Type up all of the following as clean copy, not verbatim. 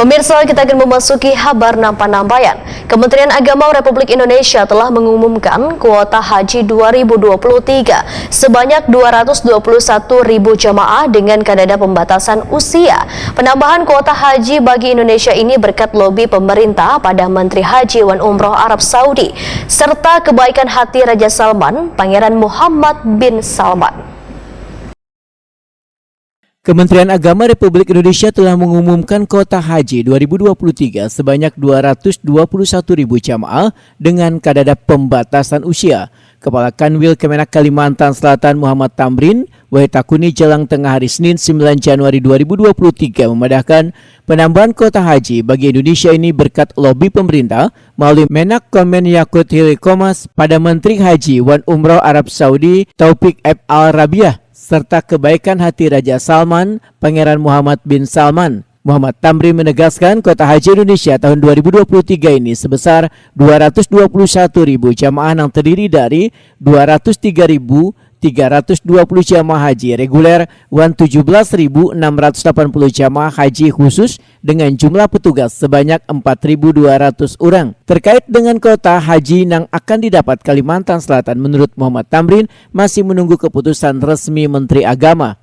Pemirsa, kita akan memasuki kabar nampan-nampayan. Kementerian Agama Republik Indonesia telah mengumumkan kuota haji 2023 sebanyak 221.000 jamaah dengan kadar pembatasan usia. Penambahan kuota haji bagi Indonesia ini berkat lobi pemerintah pada Menteri Haji Wan Umroh Arab Saudi serta kebaikan hati Raja Salman, Pangeran Muhammad bin Salman. Kementerian Agama Republik Indonesia telah mengumumkan kuota haji 2023 sebanyak 221.000 jamaah dengan kadar pembatasan usia. Kepala Kanwil Kemenak Kalimantan Selatan Muhammad Tamrin Wahitakuni Jelang Tengah hari Senin 9 Januari 2023 memadahkan penambahan kuota haji bagi Indonesia ini berkat lobi pemerintah melalui Menak Komen Yakut Hilikomas pada Menteri Haji Wan Umroh Arab Saudi Taufik F. Al-Rabiah serta kebaikan hati Raja Salman, Pangeran Muhammad bin Salman. Muhammad Tamrin menegaskan kuota haji Indonesia tahun 2023 ini sebesar 221.000 jamaah yang terdiri dari 203.320 jamaah haji reguler dan 17.680 jamaah haji khusus dengan jumlah petugas sebanyak 4.200 orang. Terkait dengan kuota haji yang akan didapat Kalimantan Selatan, menurut Muhammad Tamrin masih menunggu keputusan resmi Menteri Agama.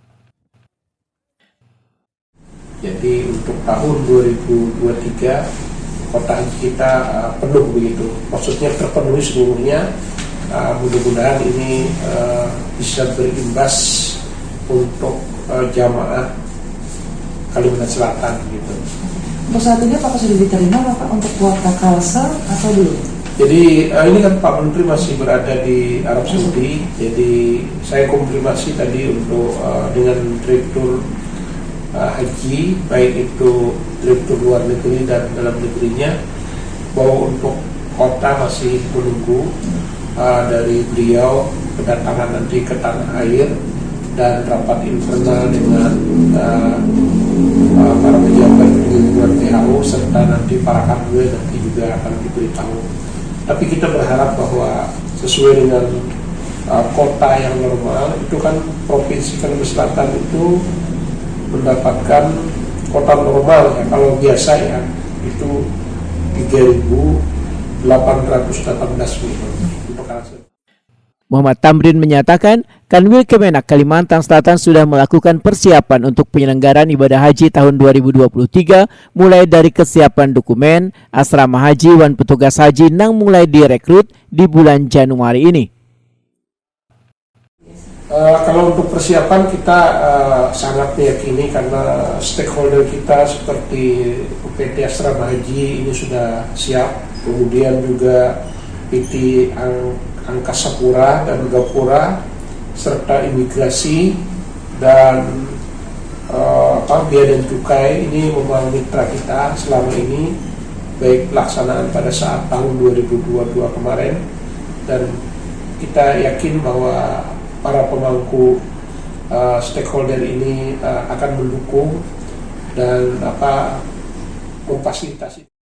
Jadi untuk tahun 2023 kuota haji kita penuh begitu, maksudnya terpenuhi seluruhnya. Mudah-mudahan ini bisa berimbas untuk jamaah Kalimantan Selatan gitu. Untuk saat ini apakah sudah diterima Bapak untuk kuota Kalsel atau belum? Jadi ini kan Pak Menteri masih berada di Arab Saudi, jadi saya konfirmasi tadi untuk dengan Direktur Haji, baik itu Direktur luar negeri dan dalam negerinya, bahwa untuk kota masih menunggu dari beliau kedatangan nanti ke tanah air dan rapat internal dengan para pejabat di luar WHO serta nanti para kanwil nanti juga akan diberitahu. Tapi kita berharap bahwa sesuai dengan kota yang normal itu kan Provinsi Kalimantan Selatan itu mendapatkan kota normal ya, kalau biasa ya itu 3.818 untuk Kalsel. Muhammad Tamrin menyatakan Kanwil Kemenak Kalimantan Selatan sudah melakukan persiapan untuk penyelenggaraan ibadah haji tahun 2023 mulai dari kesiapan dokumen, asrama haji dan petugas haji yang mulai direkrut di bulan Januari ini. Kalau untuk persiapan kita sangat meyakini karena stakeholder kita seperti PT Asrama Haji ini sudah siap, kemudian juga PT Angkasa Pura dan Gapura serta imigrasi dan Bea dan Cukai ini merupakan mitra kita selama ini, baik pelaksanaan pada saat tahun 2022 kemarin, dan kita yakin bahwa para pemangku stakeholder ini akan mendukung dan memfasilitasi.